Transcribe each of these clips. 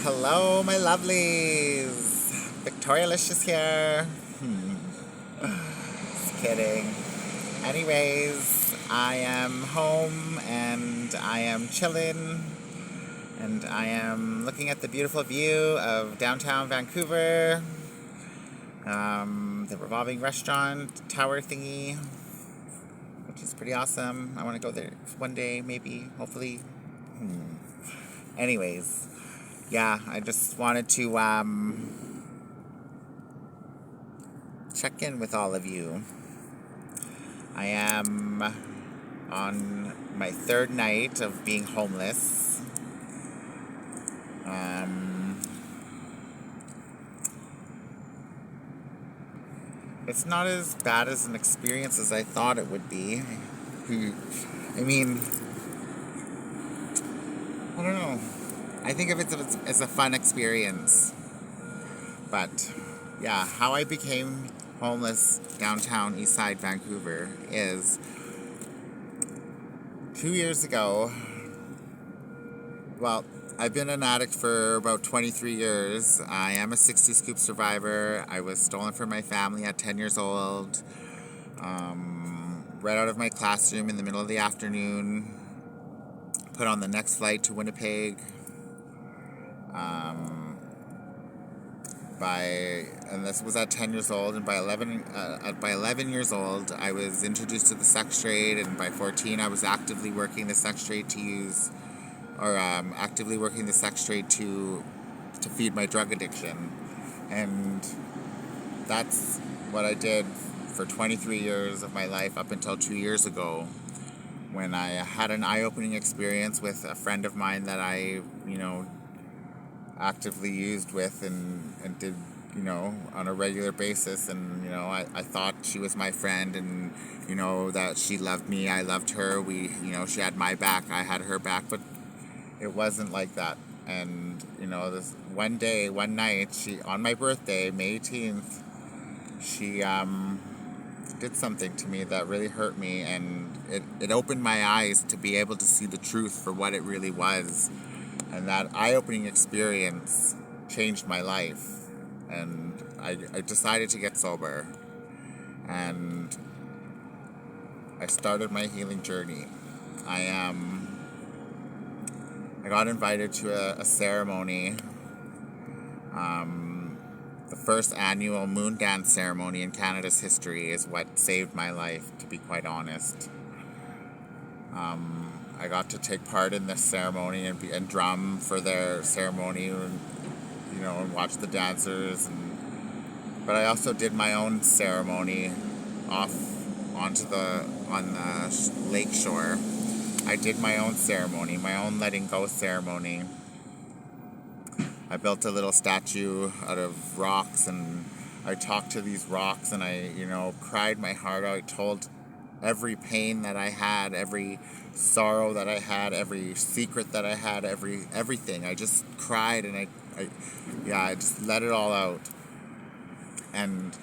Hello, my lovelies. Victorialicious here. Just kidding. Anyways, I am home and I am chilling and I am looking at the beautiful view of downtown Vancouver. The revolving restaurant tower thingy, which is pretty awesome. I want to go there one day, maybe, hopefully. Anyways, yeah, I just wanted to check in with all of you. I am on my third night of being homeless. It's not as bad as an experience as I thought it would be. I mean, I don't know. I think of it as a fun experience. But, yeah, how I became homeless downtown Eastside Vancouver is 2 years ago. Well, I've been an addict for about 23 years. I am a 60 scoop survivor. I was stolen from my family at 10 years old. Right out of my classroom in the middle of the afternoon. Put on the next flight to Winnipeg. And this was at 10 years old, and by 11 years old, I was introduced to the sex trade, and by 14, I was actively working the sex trade to feed my drug addiction, and that's what I did for 23 years of my life up until 2 years ago, when I had an eye-opening experience with a friend of mine that I, actively used with and did, on a regular basis. And, I thought she was my friend and, that she loved me. I loved her. She had my back. I had her back. But it wasn't like that. And, this one night, on my birthday, May 18th, she did something to me that really hurt me. And it opened my eyes to be able to see the truth for what it really was. And that eye-opening experience changed my life. And I decided to get sober. And I started my healing journey. I got invited to a ceremony. The first annual moon dance ceremony in Canada's history is what saved my life, to be quite honest. I got to take part in this ceremony and drum for their ceremony, and watch the dancers. But I also did my own ceremony on the lake shore. I did my own ceremony, my own letting go ceremony. I built a little statue out of rocks, and I talked to these rocks, and I, cried my heart out. I told every pain that I had, every sorrow that I had, every secret that I had, everything. I just cried, and I just let it all out. And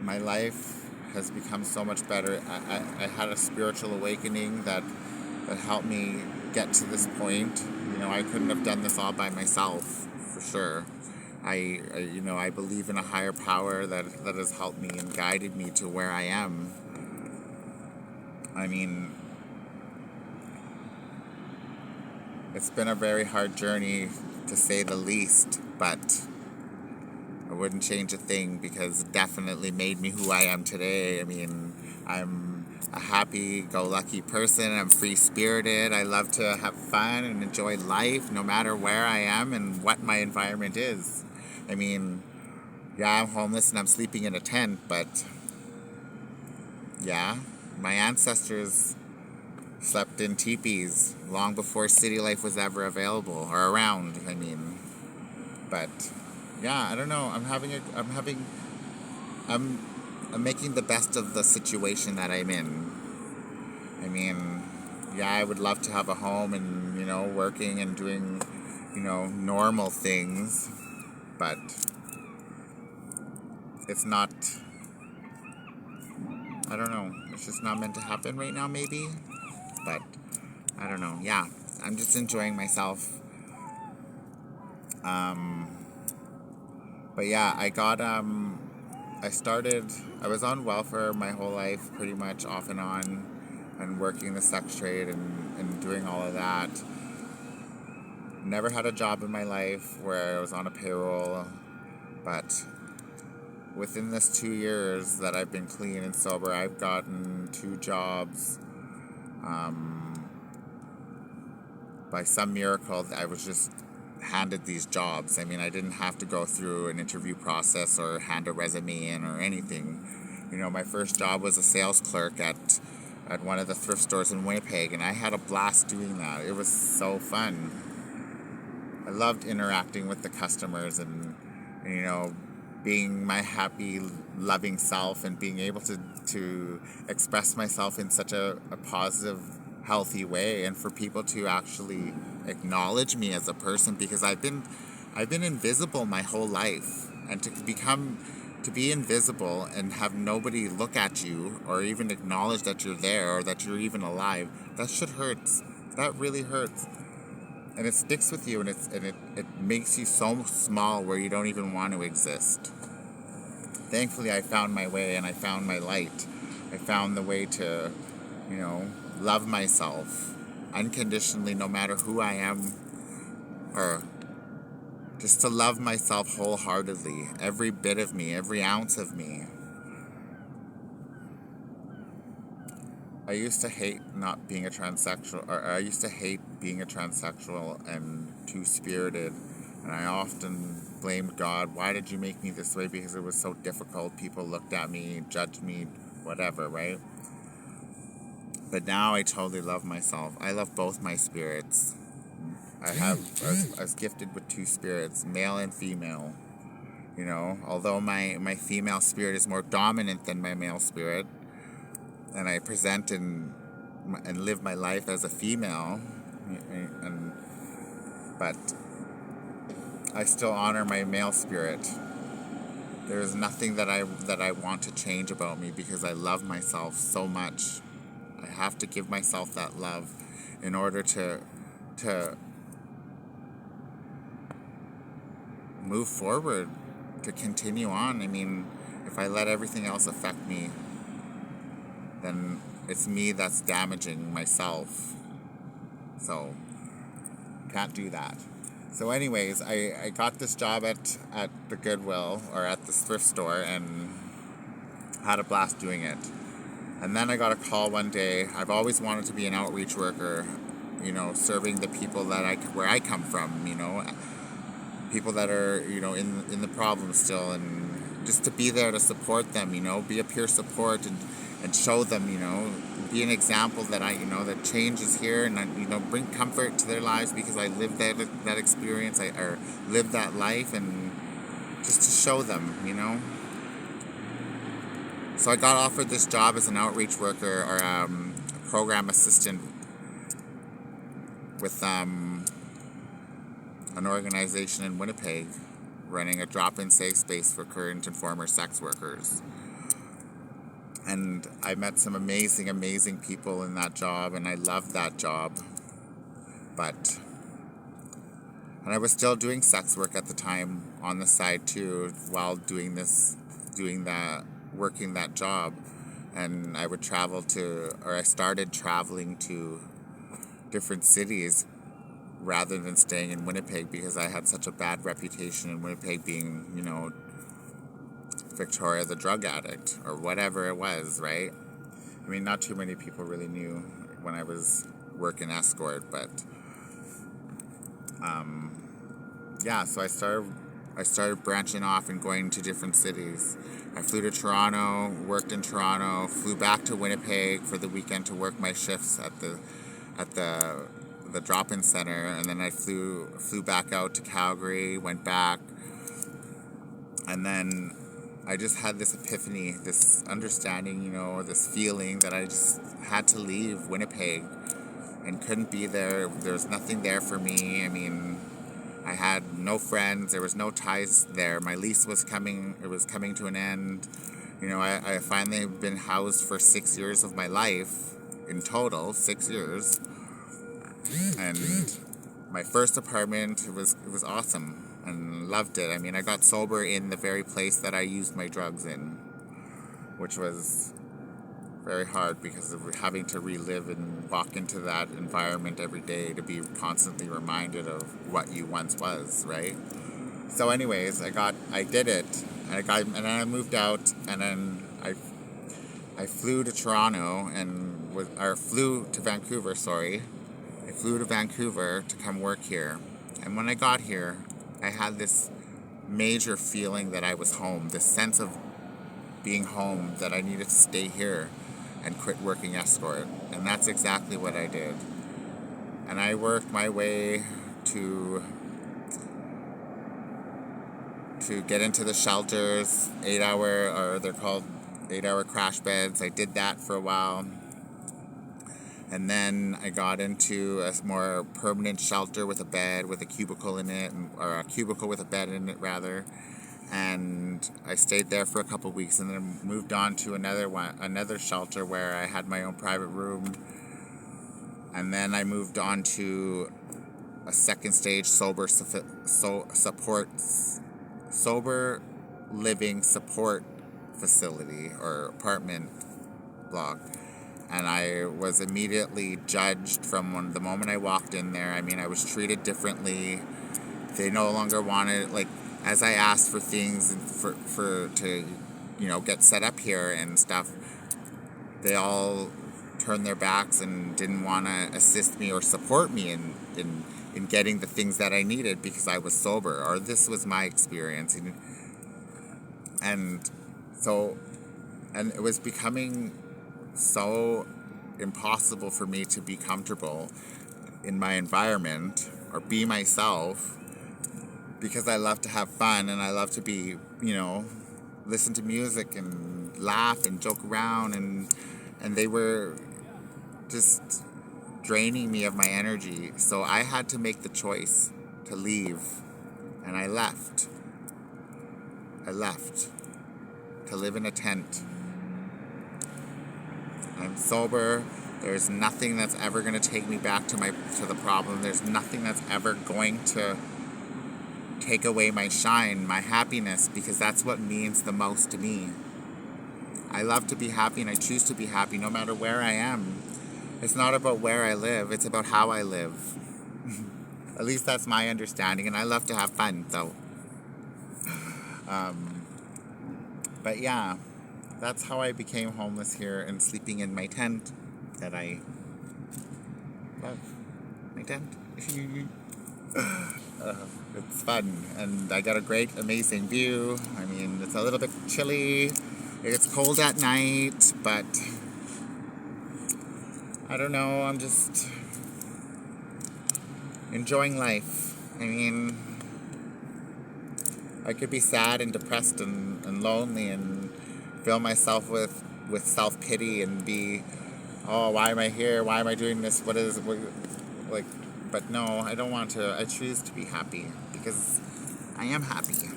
my life has become so much better. I had a spiritual awakening that helped me get to this point. I couldn't have done this all by myself, for sure. I believe in a higher power that has helped me and guided me to where I am. I mean, it's been a very hard journey, to say the least, but I wouldn't change a thing, because it definitely made me who I am today. I mean, I'm a happy-go-lucky person. I'm free-spirited. I love to have fun and enjoy life, no matter where I am and what my environment is. I mean, yeah, I'm homeless and I'm sleeping in a tent, but yeah, my ancestors slept in teepees long before city life was ever available or around. I mean, but yeah, I don't know. I'm making the best of the situation that I'm in. I mean, yeah, I would love to have a home and, working and doing, normal things, but it's not, I don't know, it's just not meant to happen right now, maybe, but I don't know. Yeah, I'm just enjoying myself. But yeah, I was on welfare my whole life, pretty much off and on, and working the sex trade and doing all of that. Never had a job in my life where I was on a payroll, but within this 2 years that I've been clean and sober, I've gotten 2 jobs. By some miracle, I was just handed these jobs. I mean, I didn't have to go through an interview process or hand a resume in or anything. My first job was a sales clerk at one of the thrift stores in Winnipeg, and I had a blast doing that. It was so fun. I loved interacting with the customers and being my happy, loving self and being able to express myself in such a positive, healthy way, and for people to actually acknowledge me as a person, because I've been invisible my whole life, and to be invisible and have nobody look at you or even acknowledge that you're there or that you're even alive, that shit hurts. That really hurts. And it sticks with you, and it makes you so small where you don't even want to exist. Thankfully, I found my way and I found my light. I found the way to, love myself unconditionally, no matter who I am, or just to love myself wholeheartedly, every bit of me, every ounce of me. I used to hate not being a transsexual, or I used to hate being a transsexual and two-spirited, and I often blamed God. Why did you make me this way? Because it was so difficult. People looked at me, judged me, whatever, right? But now I totally love myself. I love both my spirits. I was gifted with 2 spirits, male and female. Although my female spirit is more dominant than my male spirit, and I present and live my life as a female, but I still honor my male spirit. There is nothing that I want to change about me, because I love myself so much. I have to give myself that love in order to move forward, to continue on. I mean, if I let everything else affect me, then it's me that's damaging myself. So, can't do that. So anyways, I got this job at the Goodwill, or at the thrift store, and had a blast doing it. And then I got a call one day. I've always wanted to be an outreach worker, serving the people where I come from, people that are, in the problem still, and just to be there to support them, be a peer support and show them, be an example that that change is here, and bring comfort to their lives, because I lived that experience, or lived that life, and just to show them, So I got offered this job as an outreach worker, or a program assistant with an organization in Winnipeg running a drop-in safe space for current and former sex workers. And I met some amazing, amazing people in that job, and I loved that job. And I was still doing sex work at the time on the side too, while working that job. And I would I started traveling to different cities rather than staying in Winnipeg, because I had such a bad reputation in Winnipeg, being, Victoria the drug addict, or whatever it was, right? I mean, not too many people really knew when I was working escort, but so I started branching off and going to different cities. I flew to Toronto, worked in Toronto, flew back to Winnipeg for the weekend to work my shifts at the drop-in center, and then I flew back out to Calgary, went back, and then I just had this epiphany, this understanding, this feeling that I just had to leave Winnipeg and couldn't be there. There's nothing there for me. I mean, I had no friends. There was no ties there. My lease was coming to an end. I finally been housed for 6 years of my life, in total, 6 years. And my first apartment, it was awesome. and loved it. I mean, I got sober in the very place that I used my drugs in, which was very hard because of having to relive and walk into that environment every day to be constantly reminded of what you once was, right? So anyways, I did it, and then I moved out, and then I flew to Toronto flew to Vancouver, sorry. I flew to Vancouver to come work here. And when I got here, I had this major feeling that I was home, this sense of being home, that I needed to stay here and quit working escort. And that's exactly what I did. And I worked my way to get into the shelters, they're called 8-hour crash beds. I did that for a while. And then I got into a more permanent shelter with a bed with a cubicle in it, or a cubicle with a bed in it, rather. And I stayed there for a couple weeks, and then moved on to another shelter where I had my own private room. And then I moved on to a second stage sober living support facility or apartment block. And I was immediately judged from the moment I walked in there. I mean, I was treated differently. They no longer wanted, like, as I asked for things and to get set up here and stuff, they all turned their backs and didn't want to assist me or support me in getting the things that I needed because I was sober, or this was my experience. And it was becoming so impossible for me to be comfortable in my environment or be myself, because I love to have fun and I love to be, listen to music and laugh and joke around, and they were just draining me of my energy. So I had to make the choice to leave, and I left to live in a tent. I'm sober. There's nothing that's ever going to take me back to the problem. There's nothing that's ever going to take away my shine, my happiness, because that's what means the most to me. I love to be happy, and I choose to be happy no matter where I am. It's not about where I live, it's about how I live. At least that's my understanding, and I love to have fun, so. But yeah, that's how I became homeless here and sleeping in my tent that I love. My tent. It's fun, and I got a great, amazing view. I mean, it's a little bit chilly. It gets cold at night, but I don't know. I'm just enjoying life. I mean, I could be sad and depressed and lonely and fill myself with self-pity and be, oh, why am I here? Why am I doing this? But no, I don't want to. I choose to be happy because I am happy.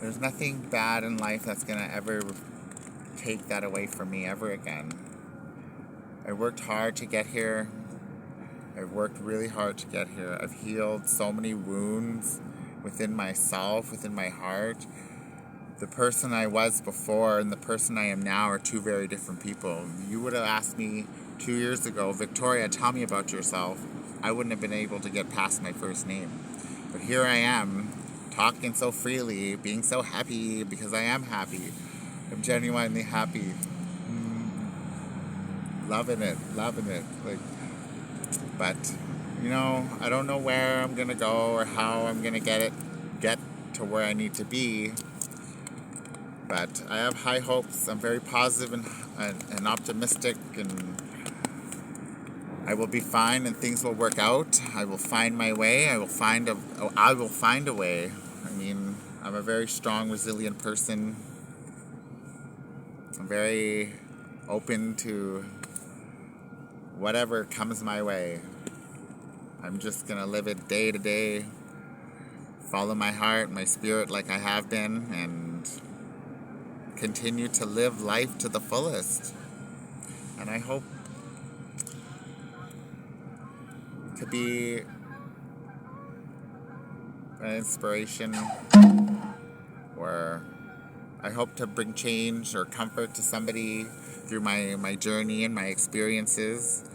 There's nothing bad in life that's going to ever take that away from me ever again. I worked hard to get here. I've worked really hard to get here. I've healed so many wounds within myself, within my heart. The person I was before and the person I am now are two very different people. You would have asked me 2 years ago, Victoria, tell me about yourself. I wouldn't have been able to get past my first name. But here I am, talking so freely, being so happy because I am happy. I'm genuinely happy. Loving it. But, I don't know where I'm going to go or how I'm going to get to where I need to be. But I have high hopes. I'm very positive and optimistic, and I will be fine and things will work out. I will find my way. I will find a way. I mean, I'm a very strong, resilient person. I'm very open to whatever comes my way. I'm just going to live it day to day, follow my heart, my spirit like I have been, and continue to live life to the fullest. And I hope to be an inspiration, or I hope to bring change or comfort to somebody through my journey and my experiences.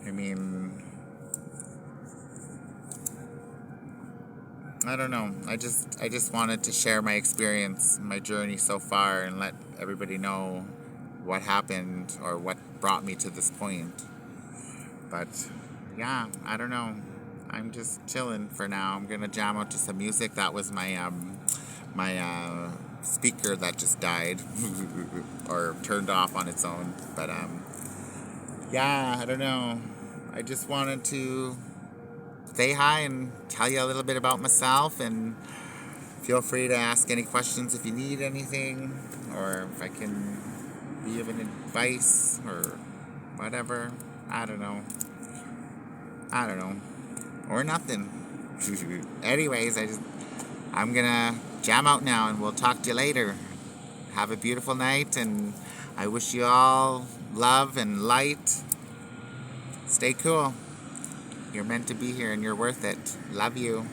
I mean, I don't know. I just wanted to share my experience, my journey so far, and let everybody know what happened or what brought me to this point. But yeah, I don't know. I'm just chilling for now. I'm gonna jam out to some music. That was my speaker that just died or turned off on its own. But yeah, I don't know. I just wanted to say hi and tell you a little bit about myself, and feel free to ask any questions if you need anything, or if I can be of an advice or whatever. I don't know. Or nothing. Anyways, I'm gonna jam out now, and we'll talk to you later. Have a beautiful night, and I wish you all love and light. Stay cool. You're meant to be here, and you're worth it. Love you.